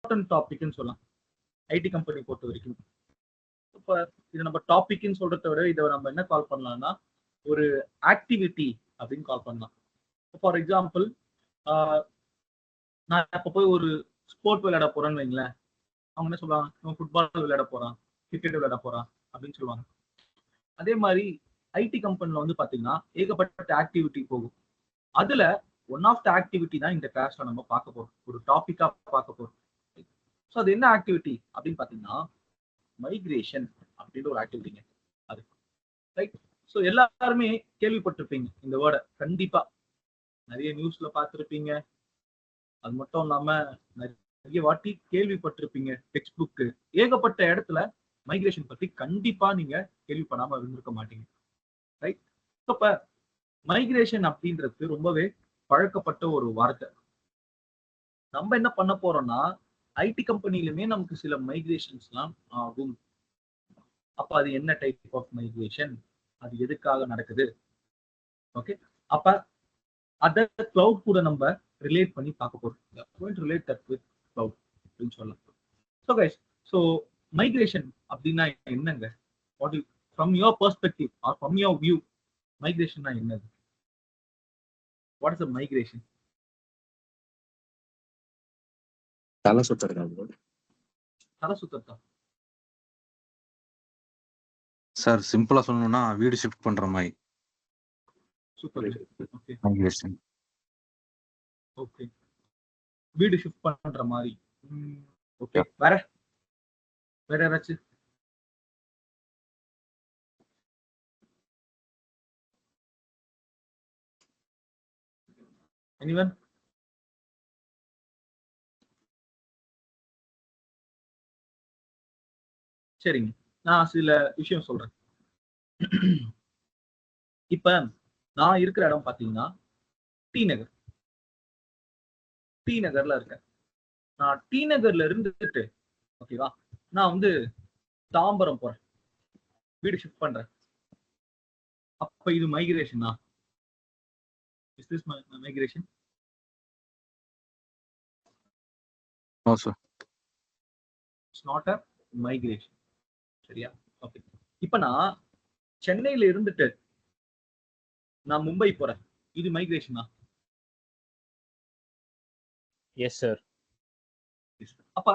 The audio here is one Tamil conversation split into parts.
இம்பார்ட்டன்ட் டாபிக்னு சொல்லலாம் ஐடி கம்பெனி பொறுத்த வரைக்கும். இப்போ இது நம்ம டாபிக்னு சொல்றதை விட இதை நம்ம என்ன கால் பண்ணலாம்னா ஒரு ஆக்டிவிட்டி அப்படின்னு கால் பண்ணலாம். ஃபார் எக்ஸாம்பிள், நான் இப்போ போய் ஒரு ஸ்போர்ட் விளையாட போறேன்னு வைங்களேன், அவங்க என்ன சொல்லுவாங்க, இவன் ஃபுட்பால் விளையாட போறான், கிரிக்கெட் விளையாட போறான் அப்படின்னு சொல்லுவாங்க. அதே மாதிரி ஐடி கம்பெனில வந்து பாத்தீங்கன்னா ஏகப்பட்ட ஆக்டிவிட்டி போகும். அதுல ஒன் ஆஃப் த ஆக்டிவிட்டி தான் இந்த கிளாஸ்ல நம்ம பார்க்க போறோம், ஒரு டாபிக்கா பார்க்க போறோம். ஸோ அது என்ன ஆக்டிவிட்டி அப்படின்னு பாத்தீங்கன்னா மைக்ரேஷன் அப்படின்ற ஒரு ஆக்டிவிட்டிங்க அது. ரைட். ஸோ எல்லாருமே கேள்விப்பட்டிருப்பீங்க இந்த வேர்டை, கண்டிப்பா நிறைய நியூஸ்ல பார்த்துருப்பீங்க. அது மட்டும் இல்லாம நிறைய வாட்டி கேள்விப்பட்டிருப்பீங்க, டெக்ஸ்ட் புக்கு ஏகப்பட்ட இடத்துல மைக்ரேஷன் பத்தி கண்டிப்பா நீங்க கேள்விப்படாம இருந்திருக்க மாட்டீங்க. ரைட். இப்ப மைக்ரேஷன் அப்படின்றது ரொம்பவே பழக்கப்பட்ட ஒரு வார்த்தை. நம்ம என்ன பண்ண போறோம்னா ஐடி கம்பெனிலுமே நமக்கு சில மைக்ரேஷன்ஸ்லாம் ஆகும். அப்ப அது என்ன டைப் ஆஃப் மைக்ரேஷன், அது எதுக்காக நடக்குது, ஓகே, அப்ப அத கிளவுட் கூட நம்ம ரிலேட் பண்ணி பார்க்க போறோம். ரிலேட் தட் வித் கிளவுட் அப்படின்னு சொல்லலாம். ஸோ கைஸ், ஸோ மைக்ரேஷன் அப்படின்னா என்னங்க? What you from your perspective or from your view, மைக்ரேஷன்னா என்னது? What is the migration? தலை சுத்துறது. தலை சுத்தா சார் சிம்பிளா சொல்லணும்னா வீடு ஷிஃப்ட் பண்ற மாதிரி. சூப்பர். Okay migration. ஓகே, வீடு ஷிஃப்ட் பண்ற மாதிரி. ஓகே, வேற வேற ஏதாச்சும்? எனிவன்? சரிங்க, நான் சில விஷயம் சொல்றேன். இப்ப நான் இருக்கிற இடம் பாத்தீங்கன்னா டி நகர். டி நகர்ல இருக்கேன். நான் டி நகர்ல இருந்துட்டு ஓகேவா, நான் வந்து தாம்பரம் போறேன், வீடு ஷிஃப்ட் பண்றேன். அப்ப இது மைக்ரேஷனா? Is this migration? No sir, it's not a migration. சரியா? ஓகே. இப்ப நான் சென்னையில இருந்துட்டு நான் மும்பை போறேன், இது மைக்ரேஷனா? Yes sir. அப்ப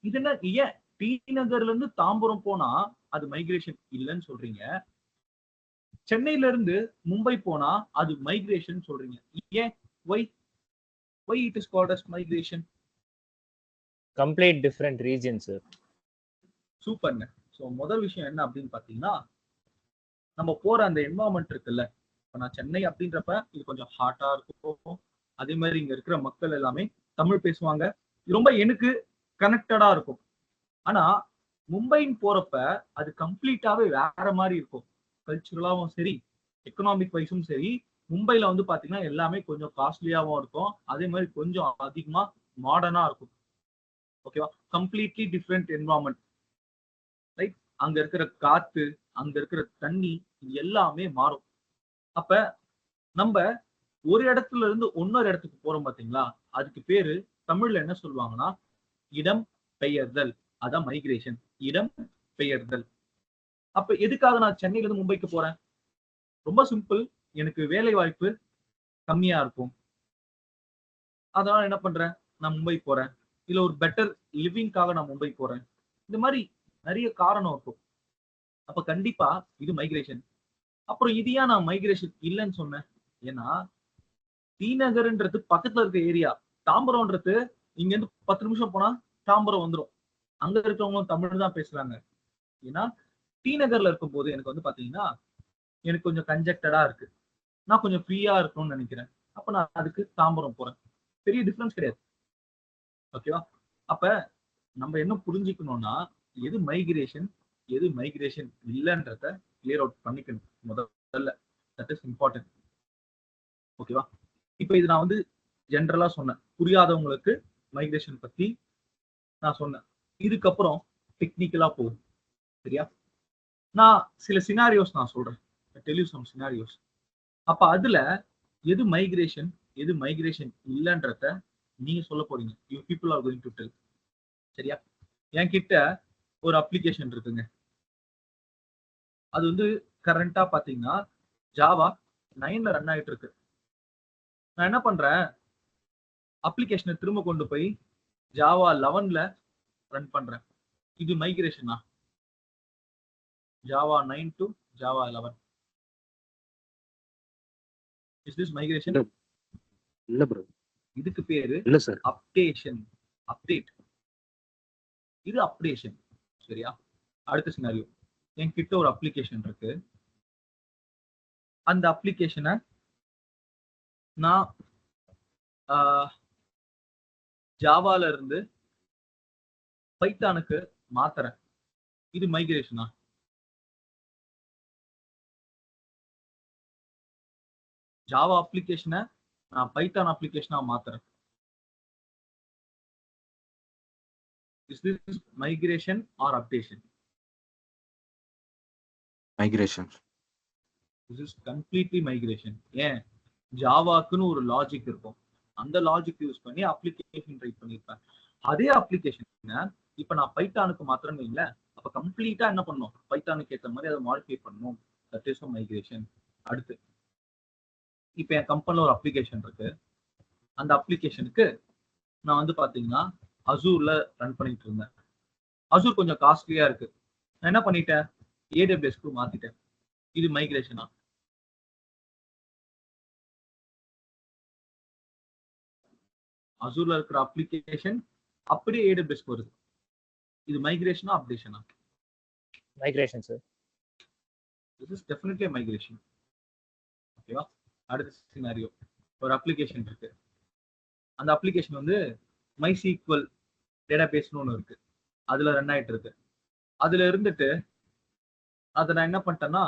இது என்ன, ஏன் டி நகர்ல இருந்து தாம்பரம் போனா அது மைக்ரேஷன் இல்லைன்னு சொல்றீங்க, சென்னையில இருந்து மும்பை போனா அது மைக்ரேஷன் சொல்றீங்க? ஏன்? why it is called as migration? Complete different region sir. சூப்பர்ங்க. ஸோ முதல் விஷயம் என்ன அப்படின்னு பாத்தீங்கன்னா, நம்ம போற அந்த என்வரான்மெண்ட் இருக்குல்ல, இப்போ நான் சென்னை அப்படின்றப்ப இது கொஞ்சம் ஹாட்டா இருக்கும். அதே மாதிரி இங்க இருக்கிற மக்கள் எல்லாமே தமிழ் பேசுவாங்க, ரொம்ப எனக்கு கனெக்டடா இருக்கும். ஆனா மும்பைன்னு போறப்ப அது கம்ப்ளீட்டாவே வேற மாதிரி இருக்கும். கல்ச்சுரலாவும் சரி, எக்கனாமிக் வைஸும் சரி, மும்பைல வந்து பாத்தீங்கன்னா எல்லாமே கொஞ்சம் காஸ்ட்லியாவும் இருக்கும், அதே மாதிரி கொஞ்சம் அதிகமா மாடர்னா இருக்கும். ஓகேவா? Completely different environment. ரைட். அங்க இருக்கிற காத்து, அங்க இருக்கிற தண்ணி, இது எல்லாமே மாறும். அப்ப நம்ம ஒரு இடத்துல இருந்து இன்னொரு இடத்துக்கு போறோம் பாத்தீங்களா, அதுக்கு பேரு தமிழ்ல என்ன சொல்லுவாங்கன்னா இடம் பெயர்தல். அதான் மைக்ரேஷன், இடம் பெயர்தல். அப்ப எதுக்காக நான் சென்னையில இருந்து மும்பைக்கு போறேன்? ரொம்ப சிம்பிள், எனக்கு வேலை வாய்ப்பு கம்மியா இருக்கும், அதனால என்ன பண்றேன், நான் மும்பை போறேன். இல்ல ஒரு பெட்டர் லிவிங்காக நான் மும்பை போறேன். இந்த மாதிரி நிறைய காரணம் இருக்கும். அப்ப கண்டிப்பா இது மைக்ரேஷன். அப்புறம் இது ஏன் நான் மைக்ரேஷன் இல்லைன்னு சொன்னேன்? ஏன்னா டி நகர்ன்றது பக்கத்துல இருக்க ஏரியா, தாம்பரம்ன்றது இங்க இருந்து 10 நிமிஷம் போனா தாம்பரம் வந்துடும். அங்க இருக்கிறவங்களும் தமிழ் தான் பேசுறாங்க. ஏன்னா டி நகர்ல இருக்கும் போது எனக்கு வந்து பாத்தீங்கன்னா எனக்கு கொஞ்சம் கன்ஜெக்டடா இருக்கு, நான் கொஞ்சம் ஃப்ரீயா இருக்கணும்னு நினைக்கிறேன். அப்ப நான் அதுக்கு தாம்பரம் போறேன். பெரிய டிஃபரன்ஸ் கிடையாது. ஓகேவா? அப்ப நம்ம என்ன புரிஞ்சுக்கணும்னா எது மைக்ரேஷன், எது மைக்ரேஷன் இல்லைன்றத கிளியர் அவுட் பண்ணிக்கணும் முதல்ல. That is important. ஓகேவா? இப்ப இது நான் வந்து ஜென்ரலா சொன்னேன், புரியாதவங்களுக்கு மைக்ரேஷன் பத்தி நான் சொன்னேன். இதுக்கப்புறம் டெக்னிக்கலா போகும். சரியா? நான் சில சினாரியோஸ் நான் சொல்றேன், டெல் யூ சம் சினாரியோஸ். அப்ப அதுல எது மைக்ரேஷன், எது மைக்ரேஷன் இல்லைன்றத நீங்க சொல்ல போறீங்க. You people are going to tell. சரியா? என்கிட்ட ஒரு அப்ளிகேஷன் இருக்குங்க. அது வந்து கரண்டா பாத்தீங்கன்னா ஜாவா 9ல ரன் ஆயிட்டு இருக்கு. நான் என்ன பண்றேன், அப்ளிகேஷனை திரும்ப கொண்டு போய் ஜாவா 11ல ரன் பண்றேன். இது மைக்ரேஷனா? Java 9 to Java 11. Is this migration? இல்ல ப்ரோ. இதுக்கு பேரு இல்ல சார். Updation, update. இது அப்டேஷன். சரியா? அடுத்த சினாரியோ, என்கிட்ட ஒரு அப்ளிகேஷன் இருக்கு. அந்த அப்ளிகேஷனை நான் ஜாவால இருந்து பைத்தானுக்கு மாத்துறேன். இது மைக்ரேஷனா? ஜாவா அப்ளிகேஷனை நான் பைத்தான் அப்ளிகேஷனா மாத்துறேன். Is this migration or updation? Migration. This is completely migration. ஏன்? ஜாவாக்குன்னு ஒரு லாஜிக் இருக்கும். அந்த லாஜிக் யூஸ் பண்ணி அப்ளிகேஷன் ரைட் பண்ணிருப்பேன். அதே அப்ளிகேஷனை இப்ப நான் பைத்தானுக்கு மாத்திரமே இல்ல, அப்ப கம்ப்ளீட்டா என்ன பண்ணும், பைத்தானுக்கு ஏற்ற மாதிரி அதை மாடிஃபை பண்ணணும். That is migration. அடுத்து, இப்ப என் கம்பெனில ஒரு அப்ளிகேஷன் இருக்கு. அந்த அப்ளிகேஷனுக்கு நான் வந்து பாத்தீங்கன்னா அசூர்ல ரன் பண்ணிட்டு இருந்தேன். அசூர் கொஞ்சம் காஸ்ட்லியா இருக்கு. நான் என்ன பண்ணிட்டேன், ஏடபிள்யூஎஸ்க்கு மாத்திட்டேன். இது மைக்ரேஷனா? அசூர்ல இருக்கிற அப்ளிகேஷன் அப்படியே ஏடபிள்யூஎஸ்க்கு வருது. இது மைக்ரேஷனா அப்டேஷனா? Migration sir. This is definitely migration. ஓகேவா? அடுத்த சினாரியோ, ஒரு அப்ளிகேஷன் இருக்கு. அந்த அப்ளிகேஷன் வந்து MySQL டேட்டாபேஸ்னு ஒன்று இருக்கு. அதுல ரன் ஆயிட்டு இருக்கு. அதுல இருந்துட்டு அதை நான் என்ன பண்ணிட்டேன்னா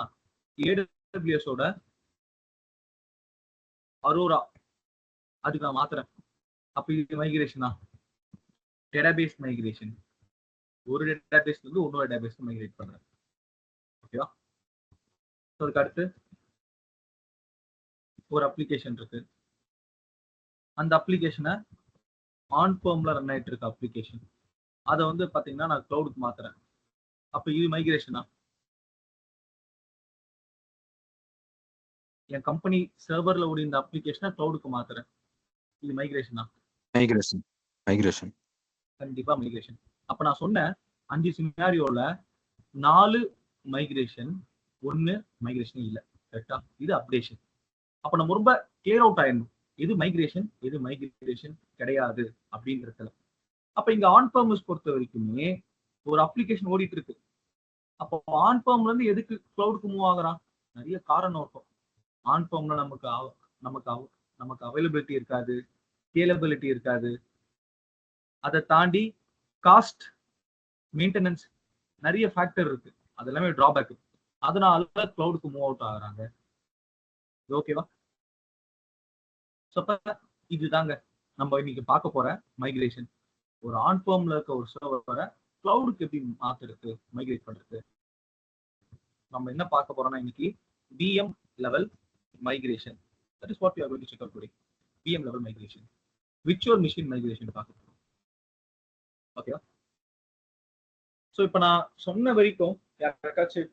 ஏடபிள்யூஎஸோட அரோரா அதுக்கு நான் மாத்துறேன். அப்ப இது மைக்ரேஷனா? Database migration. ஒரு டேட்டாபேஸ்ல இருந்து இன்னொரு டேட்டாபேஸ்க்கு மைக்ரேட் பண்றேன். ஓகேவா? அதுக்கு அடுத்து ஒரு அப்ளிகேஷன் இருக்கு. அந்த அப்ளிகேஷனை ஆன் ஃபர்ம்ல ரன் ஆயிட்டு இருக்க அப்ளிகேஷன், அதை வந்து பாத்தீங்கன்னா நான் கிளவுடுக்கு மாத்துறேன். அப்ப இது மைக்ரேஷனா? என் கம்பெனி சர்வர்ல ஓடி இந்த அப்ளிகேஷனை கிளவுடுக்கு மாத்துறேன். இது மைக்ரேஷனா? மைக்ரேஷன். மைக்ரேஷன். கண்டிப்பா மைக்ரேஷன். அப்ப நான் சொன்ன 5 சினாரியோல 4 மைக்ரேஷன், 1 மைக்ரேஷன் இல்ல. கரெக்டா? இது அப்டேஷன். அப்ப நம்ம ரொம்ப கிளியர் அவுட் ஆயிடணும், எது மைக்ரேஷன் எது மைக்ரேஷன் கிடையாது அப்படின்றதுல. அப்ப இங்க ஆன் பர்மஸ் பொறுத்த வரைக்குமே ஒரு அப்ளிகேஷன் ஓடிட்டு இருக்கு. அப்போ ஆன் பர்ம்ல இருந்து எதுக்கு கிளவுடுக்கு மூவ் ஆகுறான்? நிறைய காரணம் இருக்கும். ஆன் பர்ம்ல நமக்கு அவைலபிலிட்டி இருக்காது, ஸ்கேலபிலிட்டி இருக்காது. அதை தாண்டி காஸ்ட், மெயின்டெனன்ஸ், நிறைய ஃபேக்டர் இருக்கு. அது எல்லாமே டிராபேக். அதனால கிளவுடுக்கு மூவ் அவுட் ஆகுறாங்க. ஓகேவா? இதுதாங்க நம்ம இன்னைக்கு பார்க்க போற மைக்ரேஷன். ஒரு ஆன் ஃபர்ம்ல இருக்க ஒரு சர்வரை கிளவுடுக்கு எப்படி மாத்துறது, மைக்ரேட் பண்றது. நம்ம என்ன பார்க்க போறோம்னா இன்னைக்கு VM level migration. That is what we are going to check out today. VM level migration, virtual machine migration பார்க்க போறோம். ஓகேவா? சோ இப்போ நான் சொன்ன வரைக்கும் யாருக்காச்சும்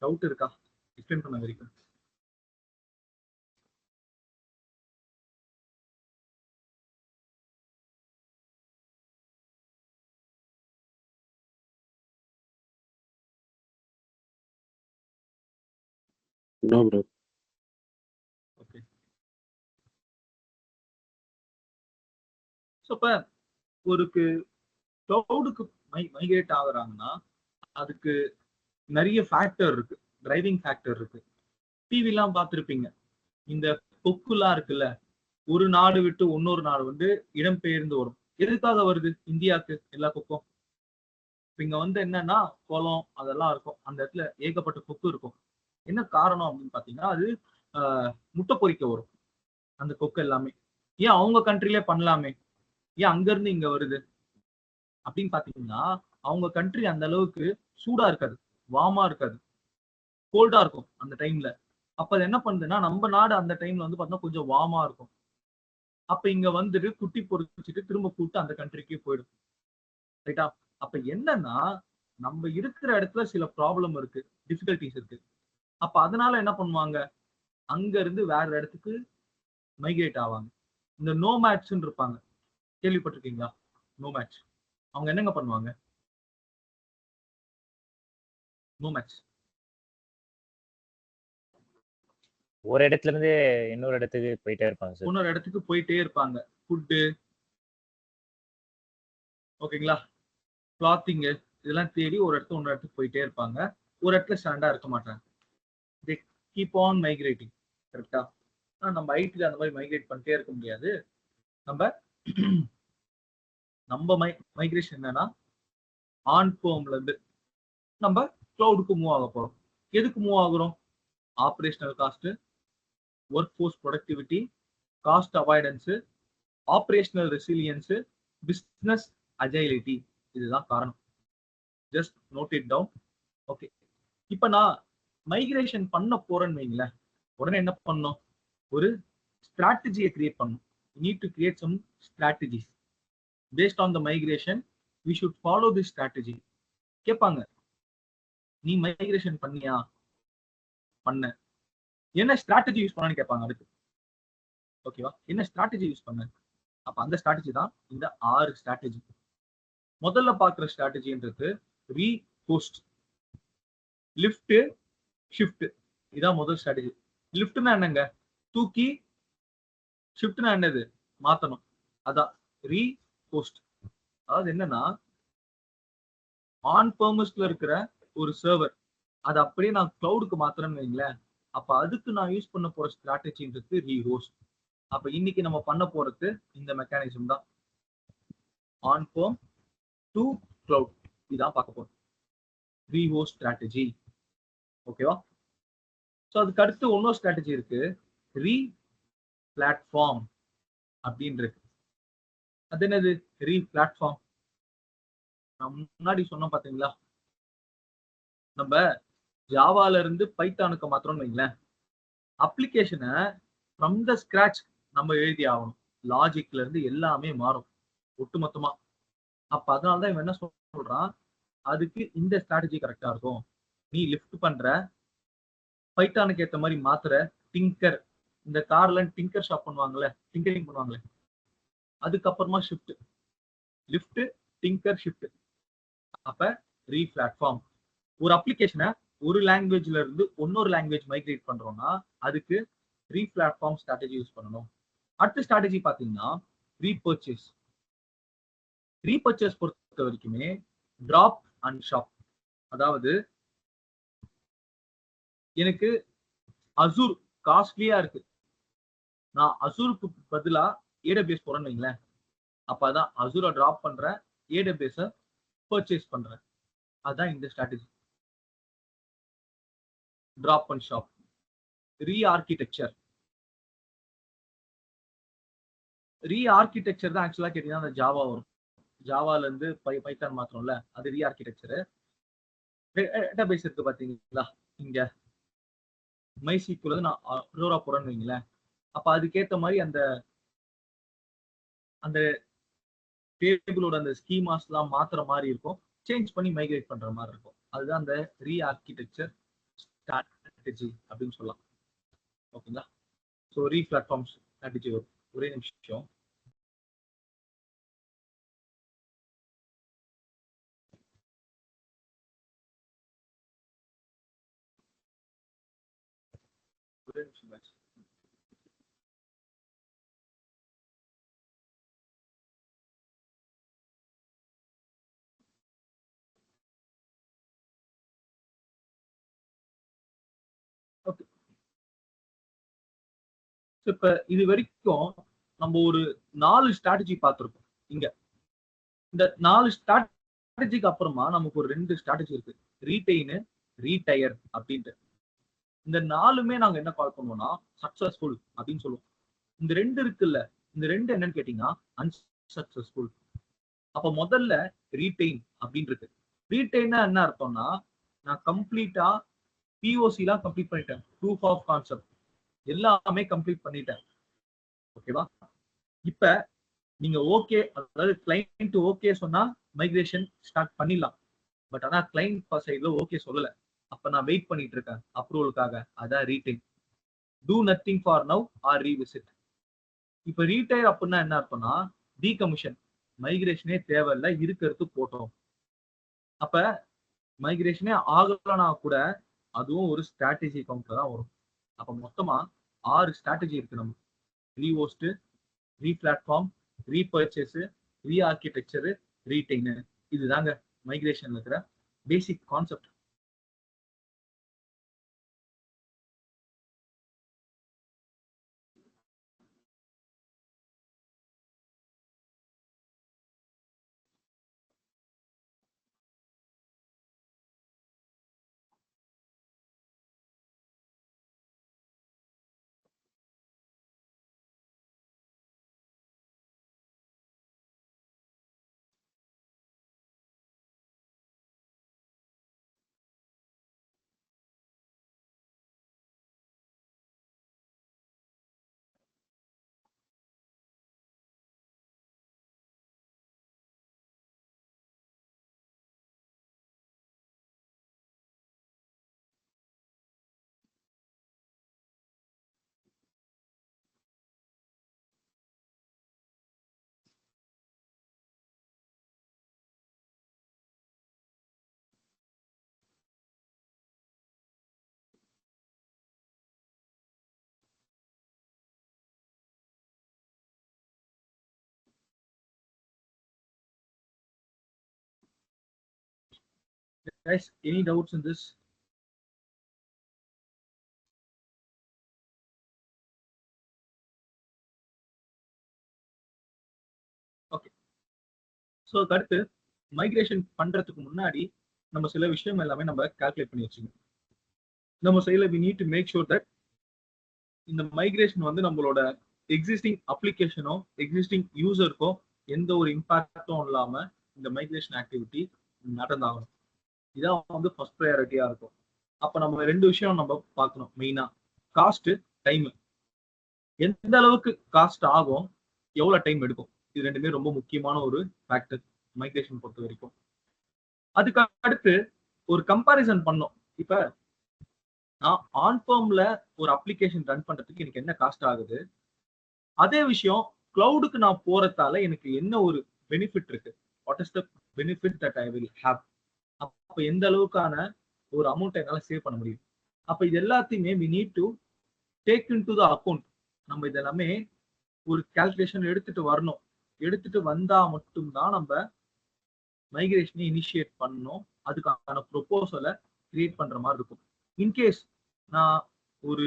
டவுட் இருக்கா? எக்ஸ்பிளைன் பண்ண வரைக்கும். No bro. ஓகே. சோ இப்போ ஒரு கிளவுடுக்கு மைக்ரேட் ஆகுறாங்கன்னா அதுக்கு நிறைய ஃபேக்டர் இருக்கு, டிரைவிங் ஃபேக்டர் இருக்கு. டிவி எல்லாம் பார்த்துருப்பீங்க, இந்த கொக்குலாம் இருக்குல்ல, ஒரு நாடு விட்டு இன்னொரு நாடு வந்து இடம்பெயர்ந்து வரும். எதுக்காக வருது இந்தியாவுக்கு எல்லா கொக்கும்? இங்க வந்து என்னன்னா குளம் அதெல்லாம் இருக்கும், அந்த இடத்துல ஏகப்பட்ட கொக்கு இருக்கும். என்ன காரணம் அப்படின்னு பாத்தீங்கன்னா அது முட்டை பொறிக்க வரும் அந்த கொக்கு எல்லாமே. ஏன் அவங்க கண்ட்ரிலே பண்ணலாமே, ஏன் அங்க இருந்து இங்க வருது அப்படின்னு பாத்தீங்கன்னா அவங்க கண்ட்ரி அந்த அளவுக்கு சூடா இருக்காது, வார்மா இருக்காது, கோல்டா இருக்கும் அந்த டைம்ல. அப்ப அது என்ன பண்ணுதுன்னா நம்ம நாடு அந்த டைம்ல வந்து பாத்தீங்கன்னா கொஞ்சம் வார்மா இருக்கும். அப்ப இங்க வந்துட்டு குட்டி பொறிச்சிட்டு திரும்ப கூட்டு அந்த கண்ட்ரிக்கே போயிடும். ரைட்டா? அப்ப என்னன்னா நம்ம இருக்கிற இடத்துல சில ப்ராப்ளம் இருக்கு, டிஃபிகல்டிஸ் இருக்கு. அப்ப அதனால என்ன பண்ணுவாங்க, அங்க இருந்து வேற இடத்துக்கு மைக்ரேட் ஆவாங்க. இந்த நோமேட்ஸ் இருப்பாங்க, கேள்விப்பட்டிருக்கீங்களா? நோமேட்ஸ் அவங்க என்னங்க பண்ணுவாங்க? நோமேட்ஸ் ஒரு இடத்துல இருந்து இன்னொரு இடத்துக்கு போயிட்டே இருப்பாங்க சார். இன்னொரு இடத்துக்கு போயிட்டே இருப்பாங்க. ஃபுட்டு, ஓகேங்களா, கிளாத்திங் இதெல்லாம் தேடி ஒரு இடத்துல இன்னொரு இடத்துக்கு போயிட்டே இருப்பாங்க. ஒரு இடத்துல ஸ்டாண்டா இருக்க மாட்டாங்க. They keep on migrating. கரெக்டா? நம்ம ஐடில அந்த மாதிரி மைக்ரேட் பண்ணிட்டே இருக்க முடியாது. நம்ம மைக்ரேஷன் என்னன்னா ஆன் ஃபோம்ல இருந்து நம்ம கிளவுடுக்கு மூவ் ஆக போறோம். எதுக்கு மூவ் ஆகுறோம்? Operational cost, workforce productivity, cost avoidance, operational resilience, business agility. இதுதான் காரணம். Just note it down. Okay, இப்ப நான் மைக்ரேஷன் பண்ண போறேன்னு வைங்களேன், உடனே என்ன பண்ணணும்? ஒரு ஸ்ட்ராட்டஜியை கிரியேட் பண்ணணும். We need to create some strategies. Based on the migration, we should follow this strategy. கேட்பாங்க, நீ மைக்ரேஷன் பண்ணியா? பண்ண. என்ன ஸ்ட்ராட்டஜி யூஸ் பண்ணு கேட்பாங்க அடுத்து. ஓகேவா? என்ன ஸ்ட்ராட்டஜி யூஸ் பண்ண? அப்ப அந்த ஸ்ட்ராட்டஜி தான் இந்த 6 ஸ்ட்ராட்டஜி. முதல்ல பாக்குற ஸ்ட்ராட்டஜின்றது ரீஹோஸ்ட், லிஃப்ட், ஷிஃப்ட். இதான் முதல் ஸ்ட்ராட்டஜி. லிஃப்ட்னா என்னங்க? தூக்கி. ஷிஃப்ட்னா என்னது? மாத்தணும். அதான் ரீஹோஸ்ட். அதாவது என்னன்னா ஆன் பெர்மிஸ்ல இருக்கிற ஒரு சர்வர் அதை அப்படியே நான் கிளவுடுக்கு மாத்துறேன்னு வைங்களேன், அப்ப அதுக்கு நான் யூஸ் பண்ண போற ஸ்ட்ராட்டஜின்றது ரீஹோஸ்ட். அப்ப இன்னைக்கு நம்ம பண்ண போறது இந்த மெக்கானிசம் தான். ஆன் பெர்ம் டு கிளவுட், இதான் பார்க்க போறோம். ரீஹோஸ்ட் ஸ்ட்ராட்டஜி. ஓகேவா? ஸோ அதுக்கு அடுத்து இன்னொரு ஸ்ட்ராட்டஜி இருக்கு, ரீ பிளாட்ஃபார்ம் அப்படின்னு இருக்கு. அது என்னது ரீ பிளாட்ஃபார்ம்? நான் முன்னாடி சொன்னோம் பாத்தீங்களா, நம்ம ஜாவால இருந்து பைத்தானுக்கு மாத்திரம்னு வைங்களேன், அப்ளிகேஷனை ஃப்ரம் த ஸ்கிராச் நம்ம எழுதி ஆகணும். லாஜிக்ல இருந்து எல்லாமே மாறும் ஒட்டுமொத்தமா. அப்ப அதனாலதான் இவன் என்ன சொல்றான், அதுக்கு இந்த ஸ்ட்ராட்டஜி கரெக்டா இருக்கும். நீ லிஃப்ட் பண்ற, பைத்தானுக்கு ஏத்த மாதிரி மாத்துற, டிங்கர், இந்த கார்ல டிங்கர் ஷாப் பண்ணுவாங்கல்ல, டிங்கரிங் பண்ணுவாங்களே, அதுக்கப்புறமா ஷிஃப்ட், லிஃப்ட், டிங்கர், ஷிஃப்ட். அப்ப ரீ பிளாட்ஃபார்ம். ஒரு அப்ளிகேஷனை ஒரு லாங்குவேஜ்ல இருந்து இன்னொரு லாங்குவேஜ் மைக்ரேட் பண்றோம்னா அதுக்கு ரீ பிளாட்ஃபார்ம் ஸ்ட்ராட்டஜி யூஸ் பண்ணணும். அடுத்த ஸ்ட்ராட்டஜி பாத்தீங்கன்னா ரீபர்ச்சேஸ். ரீபர்ச்சேஸ் பொறுத்த வரைக்குமே டிராப் அண்ட் ஷாப். அதாவது எனக்கு அசூர் காஸ்ட்லியா இருக்கு, நான் அசூருக்கு பதிலா ஏடபிள்யூஎஸ் போறேன்னு வைங்களேன், அப்ப அதான் அசூரை டிராப் பண்றேன், ஏடபிள்யூஎஸ் பர்ச்சேஸ் பண்றேன். அதான் இந்த strategy. Drop and shop. Re architecture. Re architecture தான் ஆக்சுவலா கேட்டீங்கன்னா அந்த ஜாவா வரும். ஜாவால இருந்து பைத்தான் மாத்திரம்ல, அது ரீ ஆர்கிடெக்சர். டேட்டாபேஸ் இருக்கு பாத்தீங்களா, இங்க மைசீக்வல் நான் அரோரா போறேன்னு வைங்களேன், அப்ப அதுக்கேத்த மாதிரி அந்த அந்த டேபிளோட அந்த ஸ்கீமாஸ் எல்லாம் மாத்துற மாதிரி இருக்கும், சேஞ்ச் பண்ணி மைக்ரேட் பண்ற மாதிரி இருக்கும். அதுதான் அந்த ரீ ஆர்கிடெக்சர் ஸ்ட்ராட்டஜி அப்படின்னு சொல்லலாம். ஓகேங்களா? ஸோ ரீ பிளாட்ஃபார்ம் ஸ்ட்ராட்டஜி வரும். ஒரே நிமிஷம். ஒரே நிமிஷம் guys. ஓகே, இப்ப இது வரைக்கும் நம்ம ஒரு 4 ஸ்ட்ராட்டஜி பார்த்திருக்கோம். இங்க இந்த 4 ஸ்ட்ராட்டஜிக்கு அப்புறமா நமக்கு ஒரு 2 ஸ்ட்ராட்டஜி இருக்கு, ரீடெயின், ரீடயர் அப்படின்ட்டு. இந்த 4மே நாங்க என்ன கால் பண்ணுவோம்னா சக்சஸ்ஃபுல் அப்படின்னு சொல்லுவோம். இந்த 2 இருக்குல்ல, இந்த 2 என்னன்னு கேட்டீங்கன்னா அன்சக்சஸ்ஃபுல். அப்ப முதல்ல ரீடெயின் அப்படின்னு இருக்கு. ரீடெயின்னா என்ன அர்த்தம்னா, நான் கம்ப்ளீட்டா பிஓசி எல்லாம் கம்ப்ளீட் பண்ணிட்டேன், ப்ரூஃப் ஆஃப் கான்செப்ட் எல்லாமே கம்ப்ளீட் பண்ணிட்டேன். ஓகேவா? இப்ப நீங்க ஓகே, அதாவது கிளைண்ட் ஓகே சொன்னா மைக்ரேஷன் ஸ்டார்ட் பண்ணிடலாம். பட் ஆனா கிளைண்ட் சைட்ல ஓகே சொல்லல, அப்ப நான் வெயிட் பண்ணிட்டு இருக்கேன் அப்ரூவலுக்காக. அதான் retain. Do nothing for now or revisit. இப்ப ரீடைர் அப்படின்னா என்ன அர்த்தம்னா டீகமிஷன், மைக்ரேஷனே தேவையில்லை, இருக்கிறது போட்டோம். அப்ப மைக்ரேஷனே ஆகலனா கூட அதுவும் ஒரு ஸ்ட்ராட்டஜி கவுண்ட்ல தான் வரும். அப்ப மொத்தமா 6 ஸ்ட்ராட்டஜி இருக்கு நமக்கு. ரீஹோஸ்ட், ரீபிளாட்ஃபார்ம், ரீபர்ச்சேஸ், ரீ ஆர்கிடெக்சர், ரீடைன். இதுதாங்க மைக்ரேஷன்ல இருக்கிற basic concept. Guys, any doubts in this? Okay. So அடுத்து மைக்ரேஷன் பண்றதுக்கு முன்னாடி நம்ம சில விஷயம் எல்லாமே நம்ம கால்குலேட் பண்ணி வச்சுக்கணும். நம்ம சைடில் we need to make sure that இந்த மைக்ரேஷன் வந்து நம்மளோட எக்ஸிஸ்டிங் அப்ளிகேஷனோ எக்ஸிஸ்டிங் யூசருக்கோ எந்த ஒரு இம்பாக்டும் இல்லாம இந்த மைக்ரேஷன் ஆக்டிவிட்டி நடந்தாகணும். இதான் வந்து ஃபர்ஸ்ட் ப்ரையாரிட்டியா இருக்கும். அப்ப நம்ம 2 விஷயம் நம்ம பார்க்கணும் மெயினா. Cost, time. எந்த அளவுக்கு காஸ்ட் ஆகும், எவ்வளவு டைம் எடுக்கும், இது ரெண்டுமே ரொம்ப முக்கியமான ஒரு ஃபேக்டர் மைக்ரேஷன் பொறுத்த வரைக்கும். அதுக்கு அடுத்து ஒரு கம்பாரிசன் பண்ணோம். இப்ப நான் ஆன்ஃபார்ம்ல ஒரு அப்ளிகேஷன் ரன் பண்றதுக்கு எனக்கு என்ன காஸ்ட் ஆகுது, அதே விஷயம் கிளவுடுக்கு நான் போறதால எனக்கு என்ன ஒரு பெனிஃபிட் இருக்கு, what is the benefit that I will have. அப்ப எந்த அளவுக்கான ஒரு அமௌண்ட் என்னால சேவ் பண்ண முடியும். அப்ப இது எல்லாத்தையுமே we need to take into the account. நம்ம இதெல்லாமே ஒரு கால்குலேஷன் எடுத்துட்டு வரணும். எடுத்துட்டு வந்தா மட்டும்தான் நம்ம மைக்ரேஷனை இனிஷியேட் பண்ணணும், அதுக்கான ப்ரொபோசலை கிரியேட் பண்ற மாதிரி இருக்கும். இன்கேஸ் நான் ஒரு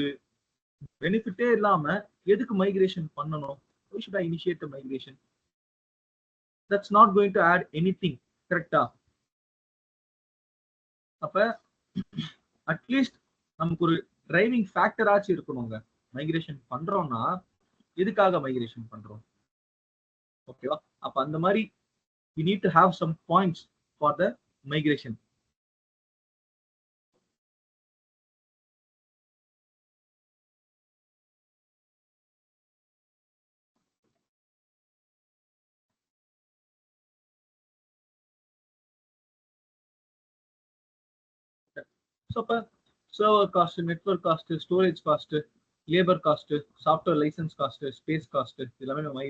பெனிஃபிட்டே இல்லாம எதுக்கு மைக்ரேஷன் பண்ணணும், why should I initiate the migration? That's not going to add anything. கரெக்டா? அப்ப அட்லீஸ்ட் நமக்கு ஒரு டிரைவிங் ஃபேக்டர் ஆச்சு இருக்கணுங்க. மைக்ரேஷன் பண்றோம்னா எதுக்காக மைக்ரேஷன் பண்றோம், ஓகேவா? அப்ப அந்த மாதிரி we need to have some points for the migration. So server cost, network cost, storage cost, labor cost, software license cost, space cost, எல்லாமே நம்ம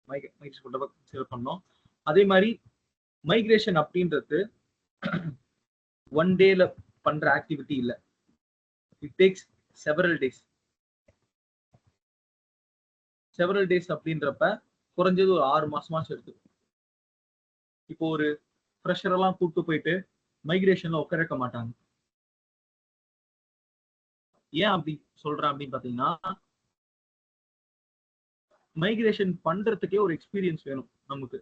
மைக்ரேஷன் பண்றப்ப கன்சிடர் பண்ணோம். அதே மாதிரி மைக்ரேஷன் அப்படின்றது ஒன் டேல பண்ற ஆக்டிவிட்டி இல்ல, it takes several days. Several days அப்படின்றப்ப குறைஞ்சது ஒரு 6 மாசமாச்சும் எடுத்து. இப்போ ஒரு ஃப்ரெஷர் எல்லாம் கூப்பிட்டு போயிட்டு மைக்ரேஷன்ல உட்கார வைக்க மாட்டாங்க. ஏன் அப்படி சொல்றேன் அப்படின்னு பாத்தீங்கன்னா, மைக்ரேஷன் பண்றதுக்கே ஒரு எக்ஸ்பீரியன்ஸ் வேணும், நமக்கு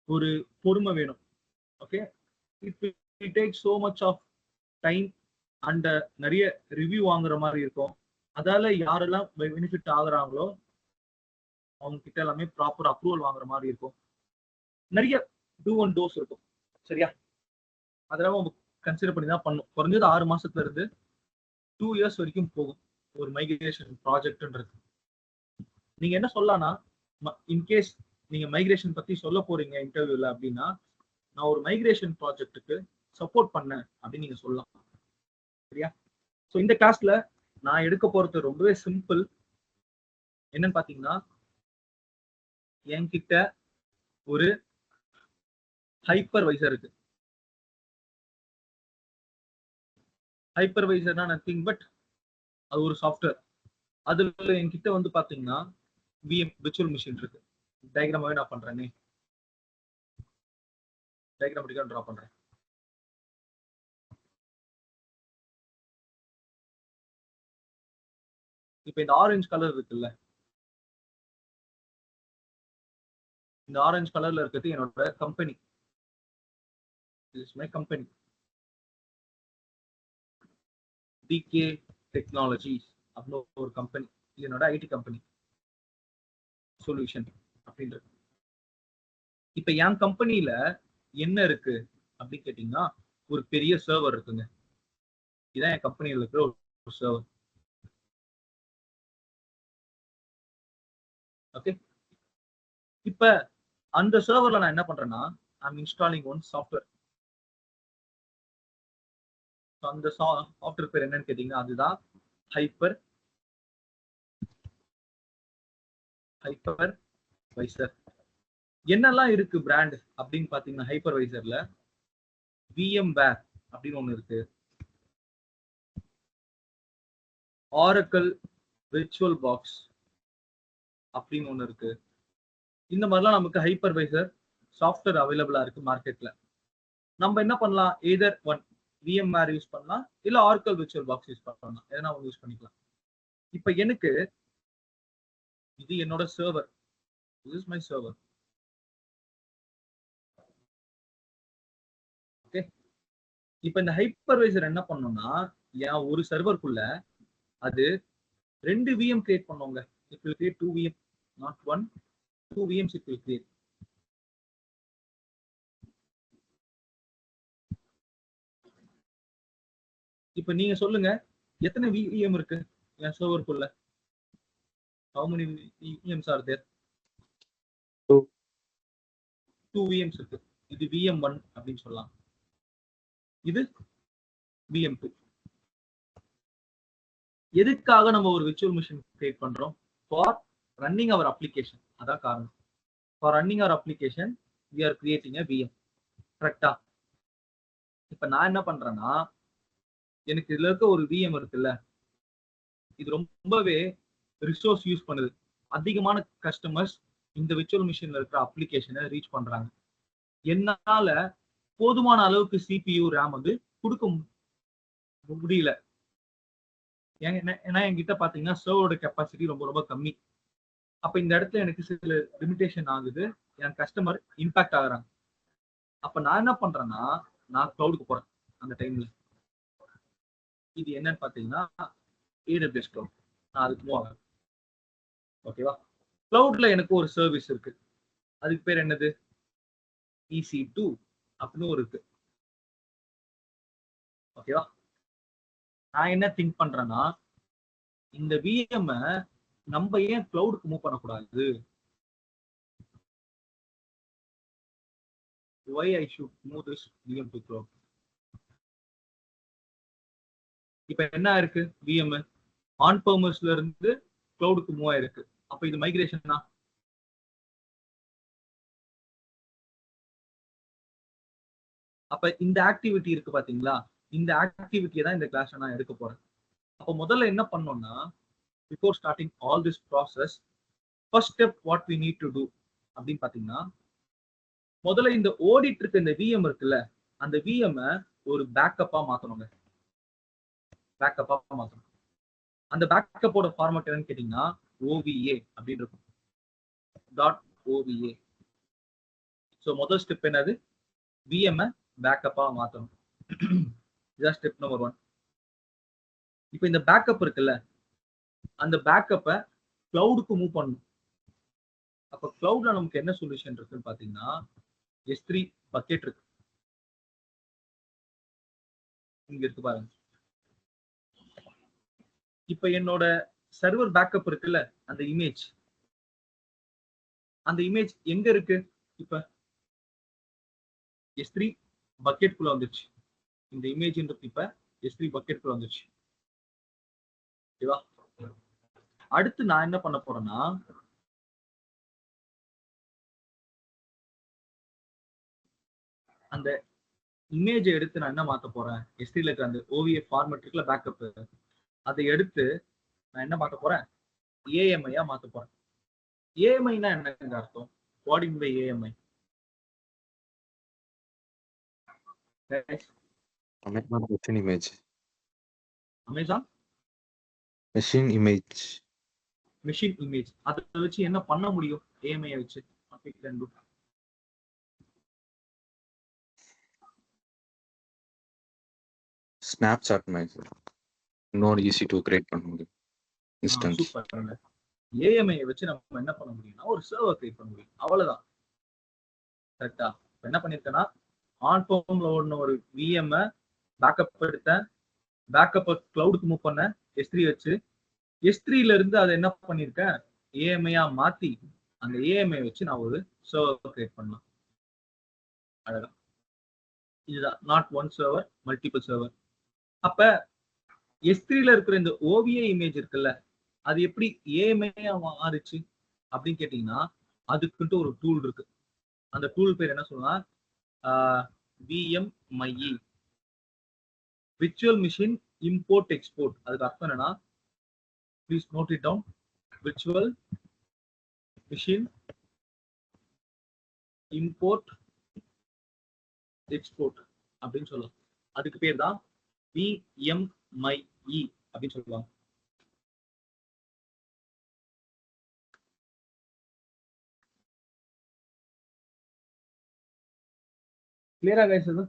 ஒரு பொறுமை வேணும். Okay, it take so much of time and நிறைய ரிவ்யூ வாங்குற மாதிரி இருக்கும். அதால யாரெல்லாம் பெனிஃபிட் ஆகுறாங்களோ அவங்க கிட்ட எல்லாமே ப்ராப்பர் அப்ரூவல் வாங்குற மாதிரி இருக்கும். நிறைய டூ அண்ட் டோஸ் இருக்கும். சரியா? அதெல்லாம் நம்ம கன்சிடர் பண்ணி தான் பண்ணும். குறைஞ்சது 6 மாசத்துல இருந்து 2 இயர்ஸ் வரைக்கும் போகும் ஒரு மைக்ரேஷன் ப்ராஜெக்ட்ன்றது. நீங்க என்ன சொல்லலாம்னா, இன்கேஸ் நீங்க மைக்ரேஷன் பத்தி சொல்ல போறீங்க இன்டர்வியூல அப்படின்னா நான் ஒரு மைக்ரேஷன் ப்ராஜெக்ட்டுக்கு சப்போர்ட் பண்ணேன் அப்படின்னு நீங்க சொல்லலாம். சரியா? ஸோ இந்த கிளாஸ்ல நான் எடுக்க போறது ரொம்பவே சிம்பிள். என்னன்னு பாத்தீங்கன்னா என்கிட்ட ஒரு ஹைப்பர்வைசர் இருக்கு. ஹைப்பர்வைசர்னா நத்திங் பட் அது ஒரு சாஃப்ட்வேர். அதுல என்கிட்ட வந்து பாத்தீங்கன்னா விஎம் விர்ச்சுவல் மிஷின் இருக்கு. டயக்ராமாவே நான் பண்றேனே, டயக்ராமட்டிக்கா டிரா பண்றேன். இப்போ இந்த ஆரஞ்சு கலர் இருக்குல்ல, இந்த ஆரஞ்சு கலர்ல இருக்கிறது என்னோட company. My company TK technologies அப்படின்னு ஒரு கம்பெனி. இது என்னோட ஐடி கம்பெனி சொல்யூஷன் அப்படின்றது. இப்ப என் கம்பெனில என்ன இருக்கு அப்படின்னு கேட்டீங்கன்னா ஒரு பெரிய சர்வர் இருக்குங்க. இதான் என் கம்பெனியில் இருக்கிற ஒரு சர்வர். ஓகே, இப்ப அந்த சர்வர்ல நான் என்ன பண்றேன்னா ஐம் இன்ஸ்டாலிங் ஒன் சாஃப்ட்வேர். அந்த சாஃப்ட்வேர் பேர் என்னன்னு கேட்டீங்கன்னா அதுதான் ஹைப்பர்வைசர். என்னெல்லாம் இருக்கு பிராண்ட் அப்படின்னு பாத்தீங்கன்னா ஹைப்பர்வைசர்ல VMware அப்படின்னு ஒண்ணு இருக்கு, ஆரக்கிள் விர்ச்சுவல் பாக்ஸ் அப்படின்னு ஒண்ணு இருக்கு. இந்த மாதிரிலாம் நமக்கு ஹைப்பர்வைசர் சாஃப்ட்வேர் அவைலபிளா இருக்கு மார்க்கெட்ல. நம்ம என்ன பண்ணலாம், எய்தர் ஒன் VMware யூஸ் பண்ணலாம், இல்ல ஆரக்கிள் விர்ச்சுவல் பாக்ஸ் யூஸ் பண்ணலாம், எதனா ஒன்று யூஸ் பண்ணிக்கலாம். இப்ப எனக்கு இது என்னோட server, this is my server. Okay, இப்ப இந்த ஹைப்பர்வைசர் என்ன பண்ணணும்னா என் ஒரு சர்வருக்குள்ள அது 2 VM கிரியேட் பண்ணுவாங்க. it will create 2 VM, not 1, 2 VMs it will create. இப்ப நீங்க சொல்லுங்க எத்தனை VM இருக்கு என் சர்வருக்குள்ள? how many VMs are there? 2 VMs இருக்கு. இது VM1 அப்படின்னு சொல்லலாம், இது VM2. எதுக்காக நம்ம ஒரு விர்ச்சுவல் மிஷின் கிரியேட் பண்றோம்? For running our application. அதான் காரணம். For running our application we are creating a VM. கரெக்டா? இப்ப நான் என்ன பண்றேன்னா எனக்கு இதுல இருக்க ஒரு VM இருக்குல்ல, இது ரொம்பவே ரிசோர்ஸ் யூஸ் பண்ணுது. அதிகமான கஸ்டமர்ஸ் இந்த விர்ச்சுவல் மிஷின்ல இருக்கிற அப்ளிகேஷனை ரீச் பண்றாங்க. என்னால போதுமான அளவுக்கு CPU RAM வந்து கொடுக்க முடியல. ஏன்னா என்கிட்ட பாத்தீங்கன்னா சர்வரோட கெப்பாசிட்டி ரொம்ப ரொம்ப கம்மி. அப்ப இந்த இடத்துல எனக்கு சில லிமிடேஷன் ஆகுது, என் கஸ்டமர் இம்பாக்ட் ஆகுறாங்க. அப்ப நான் என்ன பண்றேன்னா நான் கிளவுடுக்கு போறேன். அந்த டைம்ல இது என்னன்னு பாத்தீங்கன்னா AWS கிளவுட். நான் அதுக்கு மூவ் ஆகிறேன். ஓகேவா? கிளவுட்ல எனக்கு ஒரு சர்வீஸ் இருக்கு, அதுக்கு பேர் என்னது EC2 அப்படின்னு ஒரு இருக்கு. ஓகேவா? நான் என்ன திங்க் பண்றேன்னா இந்த VM நம்ம ஏன் கிளவுடுக்கு மூவ் பண்ணக்கூடாது? why I should move this VM to cloud? இப்ப என்ன இருக்கு, VM ஆன் பெர்மஸ்ல இருந்து கிளவுடுக்கு மூவ் ஆயிருக்கு. அப்ப இது மைக்ரேஷன் தான். அப்ப இந்த ஆக்டிவிட்டி இருக்கு பாத்தீங்களா, இந்த ஆக்டிவிட்டியை தான் இந்த கிளாஸ்ல நான் எடுக்க போறேன். அப்ப முதல்ல என்ன பண்ணோம்னா before starting all this process, first step what we need to do அப்படின்னு பாத்தீங்கன்னா முதல்ல இந்த ஓடிட்டு இருக்க இந்த VM இருக்குல்ல, அந்த VM ஒரு பேக்கப்பா மாத்தணுங்க. பேக்கப்பா மாத்தணும். அந்த பேக்கப்போட ஃபார்மட் என்னன்னு கேட்டீங்கன்னா OVA அப்படின்னு இருக்கும். .OVA. ஸோ முதல் ஸ்டெப் என்னது, VM பேக்கப்பா மாத்தணும். இதுதான் ஸ்டெப் நம்பர் 1. இப்போ இந்த பேக்கப் இருக்குல்ல, அந்த பேக்கப்பை கிளவுடுக்கு மூவ் பண்ணணும். அப்ப கிளவுட்ல நமக்கு என்ன சொல்யூஷன் இருக்குன்னு பாத்தீங்கன்னா S3 பக்கெட் இருக்கு. இங்க இருக்கு பாருங்க. இப்ப என்னோட சர்வர் பேக்கப் இருக்குல்ல, அந்த இமேஜ் அந்த இமேஜ் எங்க இருக்கு? இப்ப S3 பக்கெட் குள்ள வந்துருச்சு. இந்த இமேஜ்ன்றது இப்ப S3 பக்கெட் குள்ள வந்துருச்சு. ஓகேவா? அடுத்து நான் என்ன பண்ண போறேன்னா, அந்த இமேஜ் எடுத்து நான் என்ன மாத்த போறேன்? S3ல இருக்கிற அந்த OVF ஃபார்மேட் இருக்குல பேக்கப், அதை எடுத்து நான் என்ன மாத்த போறேன்? AMI மாத்த போறேன். AMI-னா என்னங்க அர்த்தம்? What in by AMI? Amazon machine image. Amazon machine image. Machine image. அதை வச்சு என்ன பண்ண முடியும்? AMI வச்சு ஸ்னாப்சாட் மாதிரி இன்னொரு ஈஸி டு கிரியேட் பண்ண முடியும் இன்ஸ்டன்ஸ். சூப்பர். AMI வச்சு நம்ம என்ன பண்ண முடியும்னா ஒரு சர்வர் கிரியேட் பண்ண முடியும். அவ்வளவுதான். கரெக்டா? என்ன பண்ணிருக்கேன்னா ஆன் ஃபார்ம்ல ஓடின ஒரு VM பேக்கப் எடுத்தேன். பேக்கப் கிளவுடுக்கு மூவ் பண்ண S3 வச்சு. S3ல இருந்து அதை என்ன பண்ணிருக்கேன்? AMI மாத்தி அந்த AMI வச்சு நான் ஒரு சர்வர் கிரியேட் பண்ணலாம். அழகா. இதுதான் not one server, multiple server. அப்ப S3ல இருக்கிற இந்த OVA இமேஜ் இருக்குல்ல, அது எப்படி AMI மாறுச்சு அப்படின்னு கேட்டீங்கன்னா, அதுக்குன்ட்டு ஒரு டூல் இருக்கு. அந்த டூல் பேர் என்ன சொல்லலாம்? VMIE, virtual machine import export. அதுக்கு அர்த்தம் என்னன்னா, please note it down. Virtual machine import export அப்படின்னு சொல்லலாம். அதுக்கு பேர் தான் VMIE அப்படின்னு சொல்லுவாங்க. கிளியரா கைஸ்? இது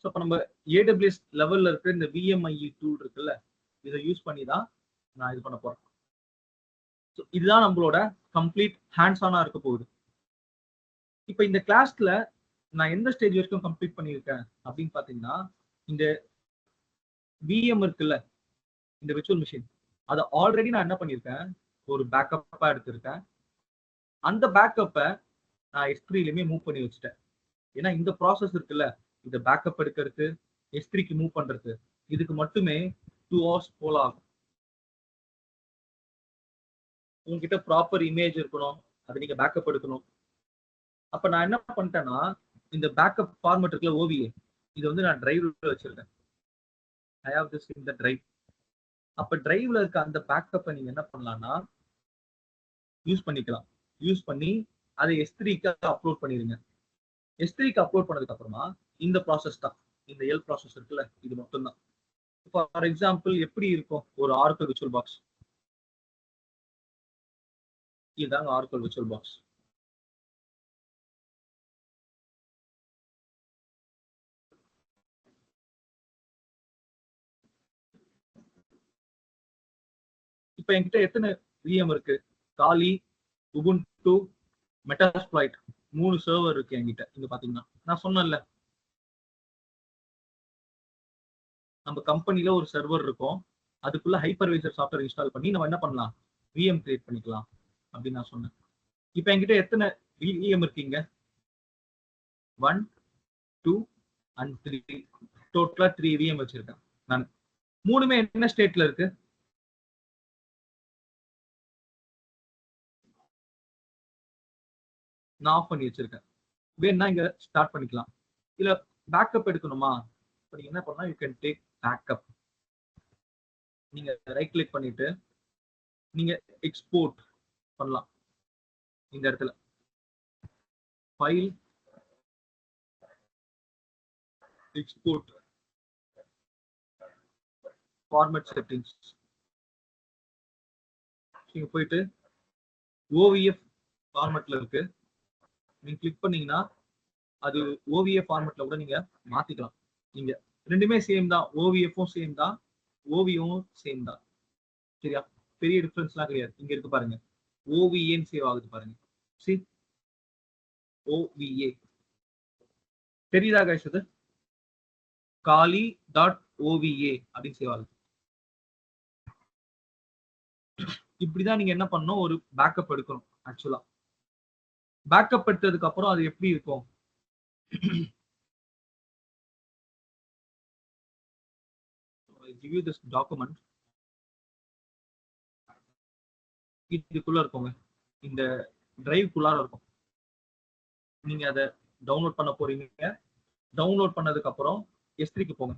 இப்போ நம்ம AWS லெவல்ல இருக்கிற இந்த VMIE டூல் இருக்குல்ல, இதை யூஸ் பண்ணி தான் நான் இது பண்ண போறேன். இதுதான் நம்மளோட கம்ப்ளீட் ஹேண்ட்ஸ் ஆனா இருக்க போகுது. இப்போ இந்த கிளாஸ்ல நான் எந்த ஸ்டேஜ் வரைக்கும் கம்ப்ளீட் பண்ணியிருக்கேன் அப்படின்னு பாத்தீங்கன்னா, இந்த VM இருக்குல்ல, இந்த விர்ச்சுவல் மிஷின், அதை ஆல்ரெடி நான் என்ன பண்ணியிருக்கேன்? ஒரு பேக்கப்பா எடுத்திருக்கேன். அந்த பேக்கப்பை நான் S3லயுமே மூவ் பண்ணி வச்சுட்டேன். ஏன்னா இந்த ப்ராசஸ் இருக்குல்ல, இந்த பேக்கப் எடுக்கிறது, S3க்கு மூவ் பண்றது, இதுக்கு மட்டுமே 2 hours போல ஆகும். உங்ககிட்ட ப்ராப்பர் இமேஜ் இருக்கணும், அதை நீங்க பேக்கப் எடுக்கணும். அப்ப நான் என்ன பண்ணிட்டேன்னா, இந்த பேக்கப் ஃபார்மேட் இருக்குல்ல OVA, இது வந்து நான் டிரைவ்ல வச்சிருக்கேன். I have this in the drive. அப்ப டிரைவ்ல இருக்க அந்த பேக்கப்பை நீங்க என்ன பண்ணலாம்னா யூஸ் பண்ணிக்கலாம். யூஸ் பண்ணி அதை S3க்கு அப்லோட் பண்ணிருங்க. S3க்கு அப்லோட் பண்ணதுக்கு அப்புறமா இந்த ப்ராசஸ் தான், இந்த L ப்ராசஸ் இருக்குல்ல, இது மட்டும் தான். ஃபார் எக்ஸாம்பிள் எப்படி இருக்கும் ஒரு ஆர்க்கல் விர்ச்சுவல் பாக்ஸ்? இதுதாங்க ஆர்க்கல் விர்ச்சுவல் பாக்ஸ். இப்ப என்கிட்ட எத்தனை VM இருக்கு? காலி, உபுண்டு, மெட்டாஸ்ப்ளாய்ட், 3 சர்வர் இருக்கு என்கிட்ட. இங்க பாத்தீங்கன்னா நான் சொன்னேன்ல, நம்ம கம்பெனில ஒரு சர்வர் இருக்கும், அதுக்குள்ள ஹைப்பர்வைசர் சாஃப்ட்வேர் இன்ஸ்டால் பண்ணி நம்ம என்ன பண்ணலாம்? VM கிரியேட் பண்ணிக்கலாம் அப்படின்னு நான் சொன்னேன். இப்ப என்கிட்ட எத்தனை VM இருக்கீங்க? 1, 2 and 3. டோட்டலா 3 VM வச்சிருக்கேன் நான். மூணுமே என்ன ஸ்டேட்ல இருக்கு? நான் ஆஃப் பண்ணி வச்சிருக்கேன். வேணா இங்க ஸ்டார்ட் பண்ணிக்கலாம். இல்ல பேக்கப் எடுக்கணுமா? நீங்க என்ன பண்ணலாம்? You can take backup. நீங்க ரைட் கிளிக் பண்ணிட்டு நீங்க எக்ஸ்போர்ட் பண்ணலாம். இந்த இடத்துல ஃபைல், எக்ஸ்போர்ட், ஃபார்மேட் செட்டிங்ஸ். நீங்க போயிட்டு OVF ஃபார்மேட்ல இருக்கு, நீங்க கிளிக் பண்ணீங்கன்னா அது OVF ஃபார்மேட்ல கூட நீங்க மாத்திக்கலாம். நீங்க ரெண்டுமே சேம் தான், OVF-ம் சேம் தான், OVO-ம் சேம் தான். சரியா? பெரிய டிஃபரன்ஸ்லாம் கிடையாது. இங்க இருக்கு பாருங்க, OVA சேவ் ஆகுது பாருங்க. சி OVA தெரியுதா கைஸ்? அது காலி.OVA அப்படின்னு சேவ் ஆகுது. இப்படிதான் நீங்க என்ன பண்ணணும், ஒரு பேக்கப் எடுக்கணும் ஆக்சுவலா. பேக்கப் எடுத்ததுக்கு அப்புறம் அது எப்படி இருக்கும்? I give you this document. இதுக்குள்ள இருக்குங்க. இந்த டிரைவ்க்குள்ளார இருக்கும். நீங்க அத டவுன்லோட் பண்ண போறீங்க. டவுன்லோட் பண்ணதுக்கு அப்புறம் S3க்கு போங்க.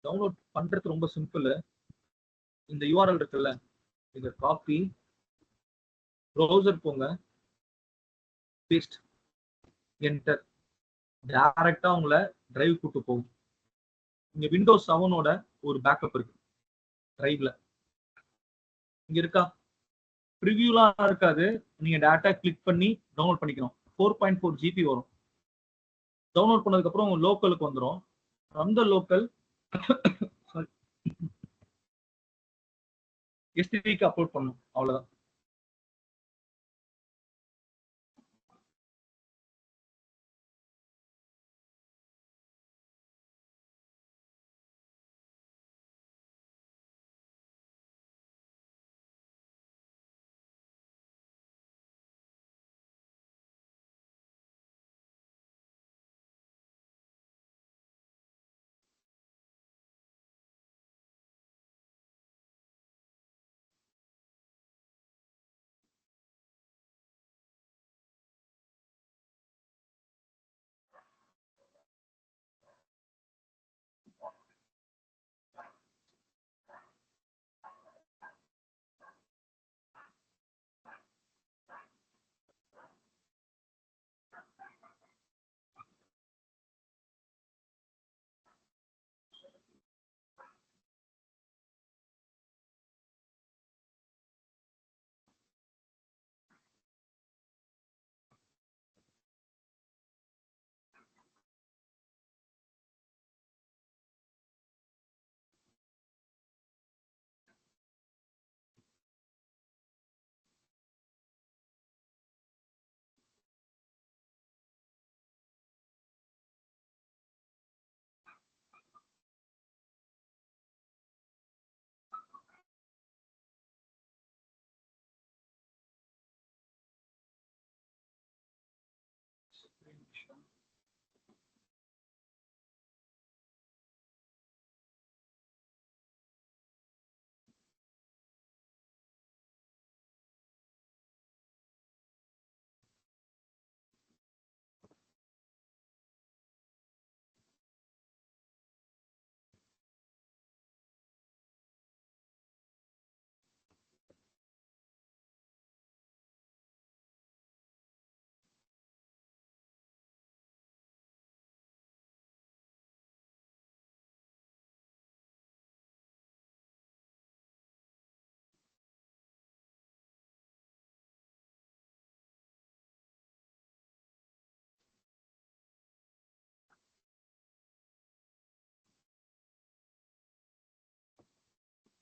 டவுன்லோட் பண்றது ரொம்ப சிம்பிள். இந்த URL இருக்குல்ல, இத காப்பி, ப்ரௌசர் போங்க, பேஸ்ட், என்டர். டைரக்டா உங்கள டிரைவ் கூட்டு போகும். இங்க விண்டோஸ் 7ஓட ஒரு பேக்கப் இருக்கு டிரைவ்ல. இங்க இருக்கா? ப்ரிவியூலாம் இருக்காது. நீங்க டைரக்டா கிளிக் பண்ணி டவுன்லோட் பண்ணிக்கணும். 4.4 GB வரும். டவுன்லோட் பண்ணதுக்கு அப்புறம் லோக்கலுக்கு வந்துரும். ஃப்ரம் த லோக்கல் சாரி S3க்கு அப்லோட் பண்ணணும். அவ்வளவுதான்.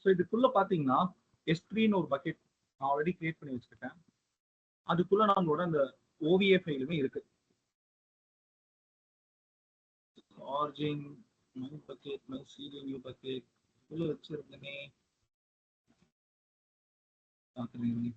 ஸோ இதுக்குள்ள பாத்தீங்கன்னா S3ன்னு ஒரு பக்கெட் நான் ஆல்ரெடி கிரியேட் பண்ணி வச்சிருக்கேன். அதுக்குள்ள நம்மளோட அந்த OVA ஃபைலுமே இருக்கு. Origin, my bucket, my serial new bucket உள்ள வச்சிருக்கேனே பாக்குறீங்க.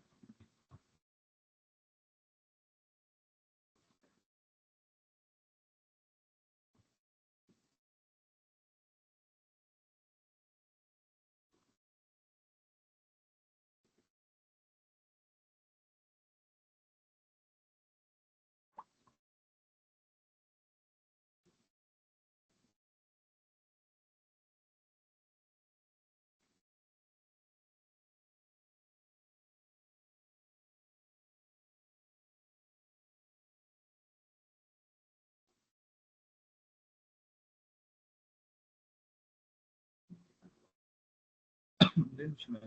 ஒரே நிமிஷம்.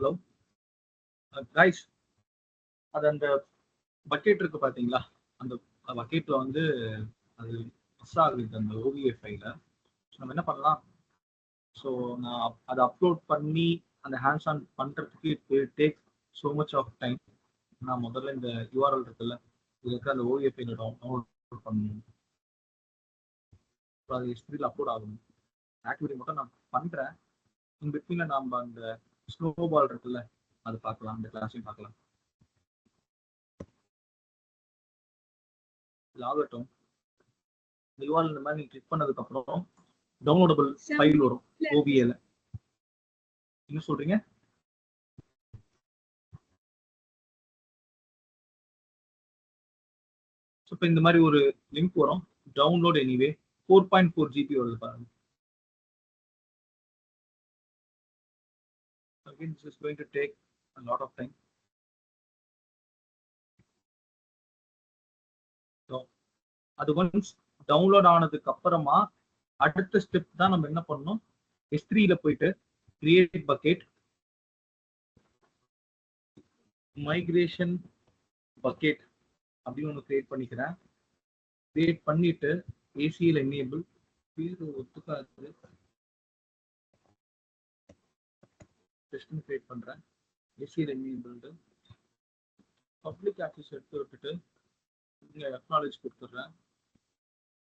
ஹலோ கைஸ், அது அந்த பக்கெட் இருக்கு பாத்தீங்களா? அந்த பக்கெட்ல வந்து அது மிஸ் ஆகுது அந்த ஓவிய ஃபைல. நம்ம என்ன பண்ணலாம்? ஸோ நான் அதை அப்லோட் பண்ணி அந்த ஹேண்ட்ஸ் ஆன் பண்றதுக்கு it take so much of time. நான் முதல்ல இந்த யூஆர்எல் இருக்குல்ல, இதுக்கு அந்த ஓவிய ஃபைல டவுன்லோட் பண்ணணும். அது ஹிஸ்ட்ரியில் அப்லோட் ஆகணும். ஆக்டிவிட்டி மட்டும் நான் பண்றேன். இன் பிட்வீன்ல நம்ம அந்த ஸ்னோ பால் இருக்குல்ல, அது பார்க்கலாம், அந்த கிளாஸையும் பார்க்கலாம். ஆகட்டும். யூஆர்எல் இந்த மாதிரி நீங்க கிளிக் பண்ணதுக்கு அப்புறம் டவுன்லோடபிள் ஃபைல் வரும் ஓவியல. என்ன சொல்றீங்க? இப்போ இந்த மாதிரி ஒரு லிங்க் வரும், டவுன்லோட் எனிவே. 4.4 GB வருது பாருங்க. Again, this is going to take a lot of time. So, அது ஒன்ஸ் டவுன்லோட் ஆனதுக்கு அப்புறமா அடுத்த ஸ்டெப் தான் நம்ம என்ன பண்ணணும், S3ல போயிட்டு கிரியேட் பக்கெட், மைக்ரேஷன் பக்கெட் அப்படின்னு ஒன்று கிரியேட் பண்ணிக்கிறேன். கிரியேட் பண்ணிட்டு ACL எனேபிள், பேர் ஒத்துக்காது, கிரியேட் பண்றேன். ACL எனேபிள்டு பப்ளிக் ஆக்சஸ் எடுத்து விட்டுட்டு இங்க அக்னாலேஜ் கொடுத்துட்றேன்,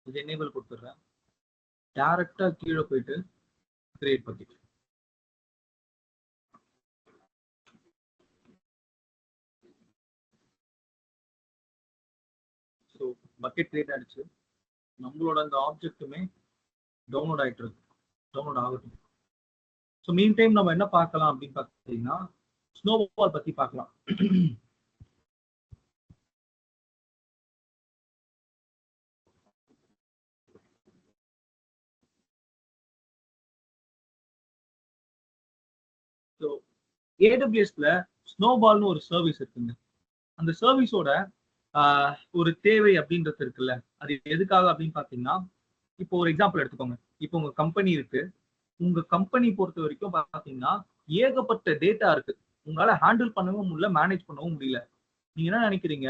இது எனேபிள் கொடுத்துட்றேன். டைரக்டா கீழே போயிட்டு create bucket. So bucket create ஆயிடுச்சு. நம்மளோட அந்த ஆப்ஜெக்ட்டுமே டவுன்லோட் ஆயிட்டு இருக்கு, டவுன்லோட் ஆகட்டும். ஸோ மீன் டைம் நம்ம என்ன பார்க்கலாம் அப்படின்னு பார்த்தீங்கன்னா, ஸ்னோபால் பத்தி பார்க்கலாம். ஸோ AWSல ஸ்னோபால்னு ஒரு சர்வீஸ் இருக்குங்க. அந்த சர்வீஸோட ஒரு தேவை அப்படின்றது இருக்குல்ல, அது எதுக்காக அப்படின்னு பார்த்தீங்கன்னா, இப்போ ஒரு எக்ஸாம்பிள் எடுத்துக்கோங்க. இப்போ உங்க கம்பெனி இருக்கு. உங்க கம்பெனி பொறுத்த வரைக்கும் பார்த்தீங்கன்னா ஏகப்பட்ட டேட்டா இருக்கு. உங்களால ஹேண்டில் பண்ணவும் முடியல, மேனேஜ் பண்ணவும் முடியல. நீங்க என்ன நினைக்கிறீங்க,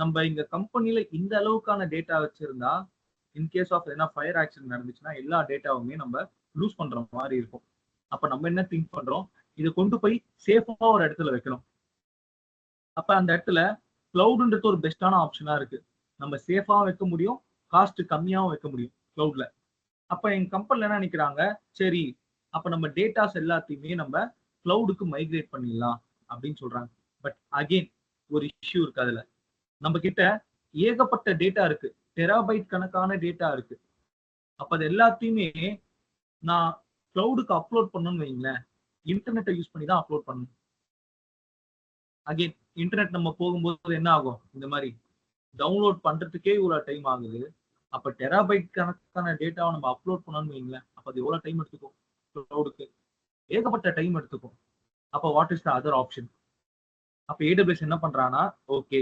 நம்ம இங்க கம்பெனில இந்த அளவுக்கான டேட்டா வச்சிருந்தா இன்கேஸ் ஆஃப் எதனா ஃபயர் ஆக்சிடென்ட் நடந்துச்சுன்னா எல்லா டேட்டாவுமே நம்ம லூஸ் பண்ற மாதிரி இருக்கும். அப்ப நம்ம என்ன திங்க் பண்றோம், இதை கொண்டு போய் சேஃபா ஒரு இடத்துல வைக்கணும். அப்ப அந்த இடத்துல கிளவுட்ன்றது ஒரு பெஸ்டான ஆப்ஷனா இருக்கு. நம்ம சேஃபா வைக்க முடியும், காஸ்ட் கம்மியாவும் வைக்க முடியும் கிளவுட்ல. அப்ப எங்க கம்பெனில என்ன நினைக்கிறாங்க, சரி அப்ப நம்ம டேட்டாஸ் எல்லாத்தையுமே நம்ம கிளவுடுக்கு மைக்ரேட் பண்ணிடலாம் அப்படின்னு சொல்றாங்க. பட் அகெயின் ஒரு இஷ்யூ இருக்கு. அதுல நம்ம கிட்ட ஏகப்பட்ட டேட்டா இருக்கு, டெராபைட் கணக்கான டேட்டா இருக்கு. அப்ப அது எல்லாத்தையுமே நான் கிளவுடுக்கு அப்லோட் பண்ணணும்னு வைங்களேன், இன்டர்நெட்டை யூஸ் பண்ணி தான் அப்லோட் பண்ணணும். அகெயின் இன்டர்நெட் நம்ம போகும்போது என்ன ஆகும், இந்த மாதிரி டவுன்லோட் பண்றதுக்கே இவ்வளவு டைம் ஆகுது. அப்ப டெராபைட் கணக்கான டேட்டாவை நம்ம அப்லோட் பண்ணணும்னு வைங்களேன், அப்ப அது எவ்வளவு டைம் எடுத்துக்கும், கிளவுடுக்கு ஏகப்பட்ட டைம் எடுத்துக்கும். அப்ப what is the other option? அப்ப AWS என்ன பண்றானா, ஓகே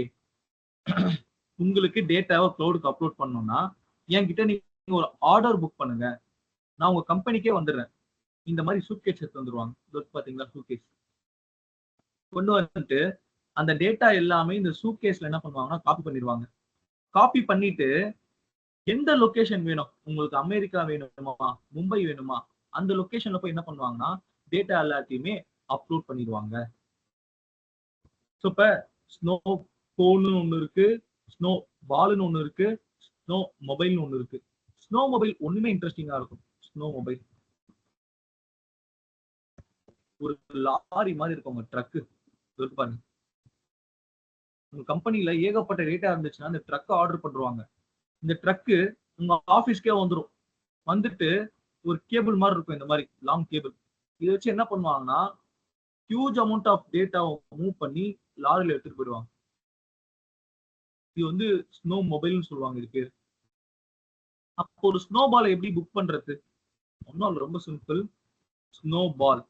உங்களுக்கு டேட்டாவை கிளவுடுக்கு அப்லோட் பண்ணணும்னா என்கிட்ட நீங்க ஒரு ஆர்டர் புக் பண்ணுங்க, நான் உங்க கம்பெனிக்கே வந்துடுறேன். இந்த மாதிரி சூட்கேஸ் எடுத்து வந்துருவாங்க. பாத்தீங்களா, சூட்கேஸ் கொண்டு வந்துட்டு அந்த டேட்டா எல்லாமே இந்த சூட்கேஸ்ல என்ன பண்ணுவாங்கன்னா காப்பி பண்ணிடுவாங்க. காப்பி பண்ணிட்டு எந்த லொகேஷன் வேணும் உங்களுக்கு, அமெரிக்கா வேணுமா, மும்பை வேணுமா, அந்த லொகேஷன்ல போய் என்ன பண்ணுவாங்கன்னா டேட்டா எல்லாத்தையுமே அப்லோட் பண்ணிடுவாங்க. ஸோ இப்போ ஸ்னோ போன்னு ஒன்று இருக்கு, ஸ்னோ பால்னு ஒன்று இருக்கு, ஸ்னோ மொபைல்னு ஒன்று இருக்கு. ஸ்னோ மொபைல் ஒண்ணுமே இன்ட்ரெஸ்டிங்கா இருக்கும். ஸ்னோ மொபைல் ஒரு லாரி மாதிரி இருக்கும், உங்க ட்ரக்கு இருக்கு பாருங்க. உங்க கம்பெனில ஏகப்பட்ட டேட்டா இருந்துச்சுன்னா அந்த ட்ரக் ஆர்டர் பண்ணுவாங்க. இந்த ட்ரக்கு உங்க ஆபீஸ்க்கே வந்துடும். வந்துட்டு ஒரு கேபிள் மாதிரி இருக்கும், இந்த மாதிரி லாங் கேபிள். இதை வச்சு என்ன பண்ணுவாங்கன்னா ஹியூஜ் அமௌண்ட் ஆஃப் டேட்டாவை மூவ் பண்ணி லாரியில எடுத்துட்டு போயிடுவாங்க. இது வந்து ஸ்னோ மொபைல்னு சொல்லுவாங்க இது பேர். அப்போ ஒரு ஸ்னோ பாலை எப்படி புக் பண்றது? ஒன்னும் ரொம்ப சிம்பிள். ஸ்னோ பால்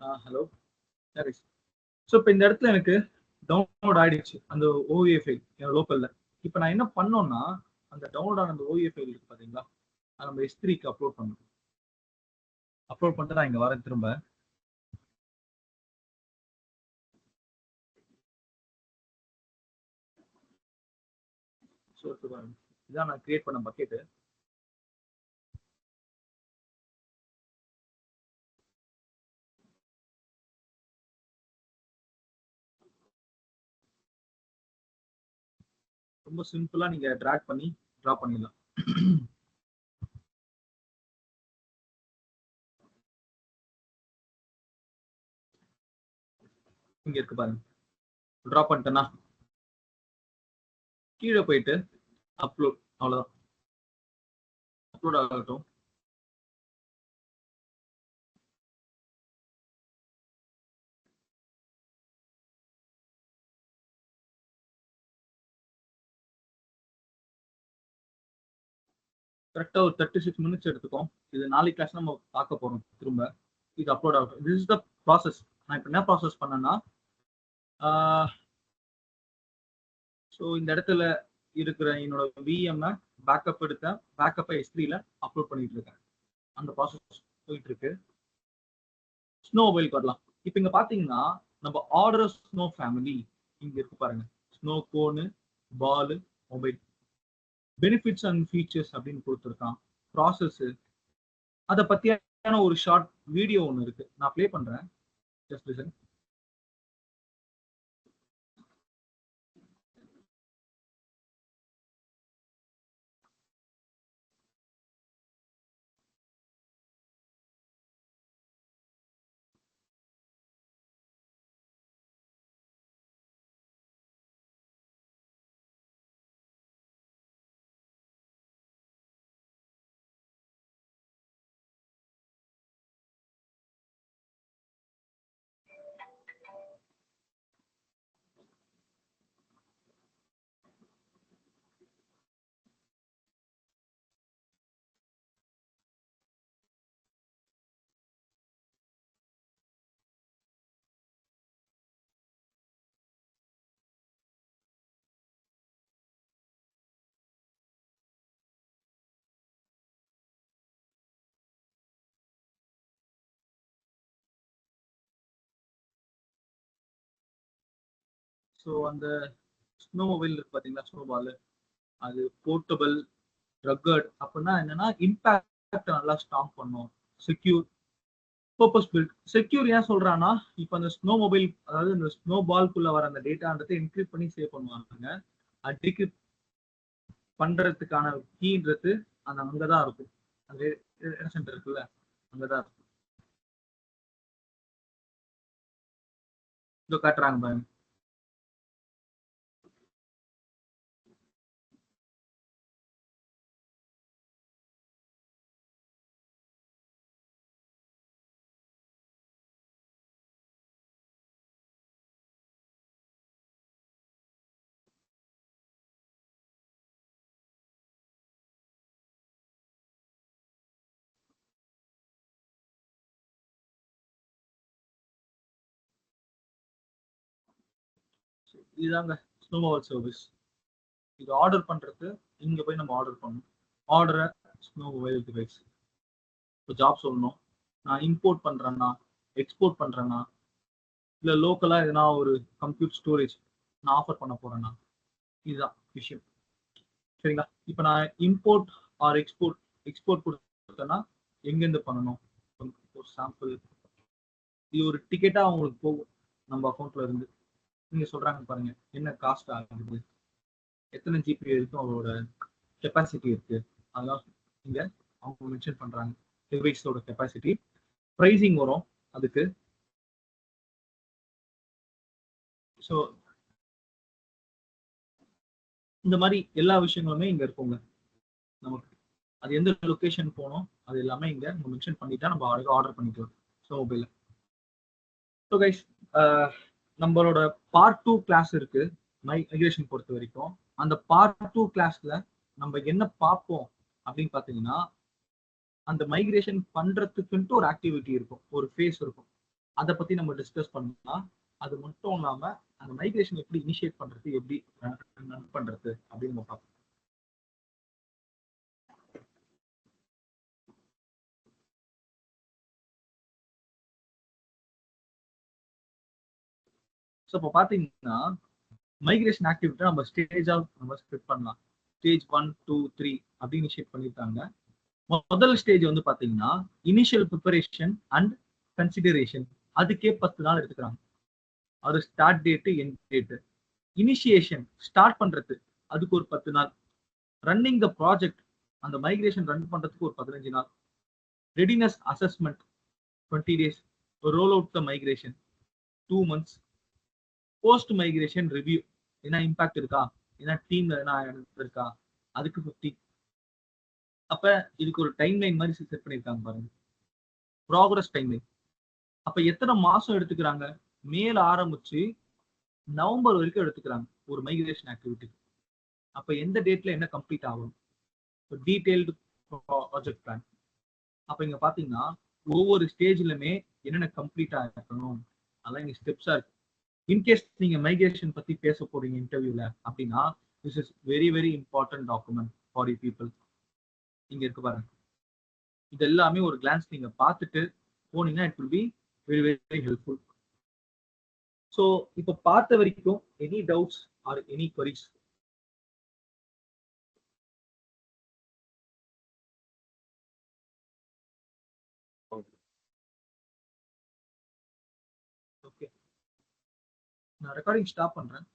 ஹலோ சரி. ஸோ இப்போ இந்த இடத்துல எனக்கு டவுன்லோட் ஆயிடுச்சு அந்த ஓவிய ஃபைல் என் லோக்கல்ல. இப்போ நான் என்ன பண்ணோம்னா அந்த டவுன்லோட் ஆன அந்த ஓவிய ஃபைல் இருக்கு பாத்தீங்களா, அதை நம்ம S3க்கு அப்லோட் பண்ணணும். அப்லோட் பண்ணிட்டு நான் இங்க வரேன் திரும்ப. ஸோ இதான் நான் கிரியேட் பண்ண பக்கெட்டு. ரொம்ப சிம்பிளா நீங்க ட்ராக் பண்ணி ட்ரா பண்ணிடலாம். இங்க இருக்கு பாருங்க, ட்ரா பண்ணிட்டேன்னா கீழே போயிட்டு அப்லோட், அவ்வளவுதான். அப்லோட் ஆகட்டும். கரெக்டா ஒரு 36 மினிட்ஸ் எடுத்துக்கும். இது நாளைக்கு கிளாஸ் நம்ம பார்க்க போறோம் திரும்ப. இது அப்லோட் ஆகட்டும். This is the process. நான் இப்போ என்ன ப்ராசஸ் பண்ணேன்னா, ஸோ இந்த இடத்துல இருக்கிற என்னோட விஎம் பேக்கப் எடுத்தேன். பேக்கப்பை S3ல அப்லோட் பண்ணிட்டு இருக்கேன். அந்த ப்ராசஸ் போயிட்டு இருக்கு. ஸ்னோ மொபைலுக்கு வரலாம். இப்போ இங்க பாத்தீங்கன்னா நம்ம ஆர்டர் ஸ்னோ ஃபேமிலி இங்க இருக்கு பாருங்க. ஸ்னோ கோனு, பால், மொபைல், பெனிஃபிட்ஸ் அண்ட் ஃபீச்சர்ஸ் அப்படின்னு கொடுத்துருக்கான். ப்ராசஸ், அதை பத்தியான ஒரு ஷார்ட் வீடியோ ஒன்று இருக்கு, நான் ப்ளே பண்றேன். Just listen. ஸோ அந்த ஸ்னோ மொபைல் இருக்கு பாத்தீங்களா, ஸ்னோ பால், அது போர்ட்டபிள், ரக்கர்ட். அப்படின்னா என்னன்னா இம்பாக்ட் நல்லா ஸ்ட்ராங் பண்ணும். Secure, purpose build. செக்யூர் ஏன் சொல்றான்னா, இப்போ அந்த ஸ்னோ மொபைல், அதாவது இந்த ஸ்னோ பால்குள்ள வர அந்த டேட்டான்றதை என்கிரிப்ட் பண்ணி சேவ் பண்ணுவாங்க. டிகிரிப்ட் பண்றதுக்கான கீன்றது அந்த அங்கதான் இருக்கும். அந்த சென்டர் இருக்குல்ல, அங்கதான் இருக்கும். இதோ காட்டுறாங்க பாருங்க. இதுதாங்க ஸ்னோ மொபைல் சர்வீஸ். இது ஆர்டர் பண்றது இங்க போய் நம்ம ஆர்டர் பண்ணணும். ஆர்டரை ஸ்னோ மொபைல் டிவைஸ். இப்போ ஜாப் சொல்லணும், நான் இம்போர்ட் பண்றேன்னா, எக்ஸ்போர்ட் பண்றேன்னா, இல்ல லோக்கலா எதனா ஒரு கம்ப்யூட் ஸ்டோரேஜ் நான் ஆஃபர் பண்ண போறேன்னா, இதுதான் விஷயம். சரிங்களா? இப்போ நான் இம்போர்ட் ஆர் எக்ஸ்போர்ட் கொடுத்தேன்னா எங்கேருந்து பண்ணணும்? ஒரு சாம்பிள், இது ஒரு டிக்கெட்டா அவங்களுக்கு போகும் நம்ம அக்கௌண்ட்ல இருந்து. நீங்க சொல்றாங்க பாருங்க, என்ன காஸ்ட் ஆகுது, எத்தனை ஜிபி வரைக்கும் அவரோட கெப்பாசிட்டி இருக்கு, அதெல்லாம் இங்க அவங்க மென்ஷன் பண்றாங்க. டிவைஸோட கெப்பாசிட்டி, ப்ரைசிங் வரும் அதுக்கு. ஸோ இந்த மாதிரி எல்லா விஷயங்களுமே இங்க இருக்குங்க நமக்கு. அது எந்த லொகேஷன் போனோம் அது எல்லாமே இங்க நம்ம மென்ஷன் பண்ணிட்டா நம்ம அழகாக ஆர்டர் பண்ணிக்கலாம் ஸோ மொபைலில். ஸோ கைஸ், நம்மளோட பார்ட் 2 கிளாஸ் இருக்கு மைக்ரேஷன் பொறுத்த வரைக்கும். அந்த பார்ட் 2 கிளாஸ்ல நம்ம என்ன பார்ப்போம் அப்படின்னு பார்த்தீங்கன்னா, அந்த மைக்ரேஷன் பண்றதுக்குன்ட்டு ஒரு ஆக்டிவிட்டி இருக்கும், ஒரு ஃபேஸ் இருக்கும். அதை பத்தி நம்ம டிஸ்கஸ் பண்ணலாம். அது மட்டும் இல்லாம அந்த மைக்ரேஷன் எப்படி இனிஷியேட் பண்றது, எப்படி ரன் பண்றது அப்படின்னு நம்ம பார்ப்போம். ஸோ இப்போ பாத்தீங்கன்னா மைக்ரேஷன் ஆக்டிவிட்டி நம்ம ஸ்டேஜா நம்ம ஸ்பிட் பண்ணலாம். ஸ்டேஜ் 1, 2, 3 அப்படின்னு இனிஷியேட் பண்ணியிருக்காங்க. முதல் ஸ்டேஜ் வந்து பாத்தீங்கன்னா இனிஷியல் ப்ரிப்பரேஷன் அண்ட் கன்சிடரேஷன். அதுக்கே 10 நாள் எடுத்துக்கிறாங்க. ஒரு start date, end date. Initiation start பண்றது அதுக்கு ஒரு 10 நாள். ரன்னிங் த ப்ராஜெக்ட், அந்த மைக்ரேஷன் ரன் பண்றதுக்கு ஒரு 15 நாள். Readiness assessment 20 days. Roll out the migration 2 months. Post migration review, என்ன இம்பாக்ட் இருக்கா, என்ன டீம்ல என்ன இருக்கா, அதுக்கு 50. அப்ப இதுக்கு ஒரு டைம் லைன் மாதிரி செட் பண்ணிருக்காங்க பாருங்க, ப்ராக்ரஸ் டைம் லைன். அப்ப எத்தனை மாசம் எடுத்துக்கிறாங்க? மேல ஆரம்பிச்சு நவம்பர் வரைக்கும் எடுத்துக்கிறாங்க ஒரு மைக்ரேஷன் ஆக்டிவிட்டி. அப்ப எந்த டேட்ல என்ன கம்ப்ளீட் ஆகும்? Detailed project plan. அப்ப இங்க பாத்தீங்கன்னா ஒவ்வொரு ஸ்டேஜ்லயுமே என்னென்ன கம்ப்ளீட் ஆகணும், அதெல்லாம் இங்க ஸ்டெப்ஸா இருக்கு. இன்கேஸ் நீங்க மைக்ரேஷன் பத்தி பேச போறீங்க இன்டர்வியூல அப்படின்னா, this is very very important document for you people. இங்க இருக்கு பாருங்க, இது எல்லாமே ஒரு கிளான்ஸ் நீங்க பார்த்துட்டு போனீங்கன்னா it will be very very helpful. So இப்போ பார்த்த வரைக்கும் any doubts or any queries? Okay, நான் ரெக்கார்டிங் ஸ்டாப் பண்றேன்.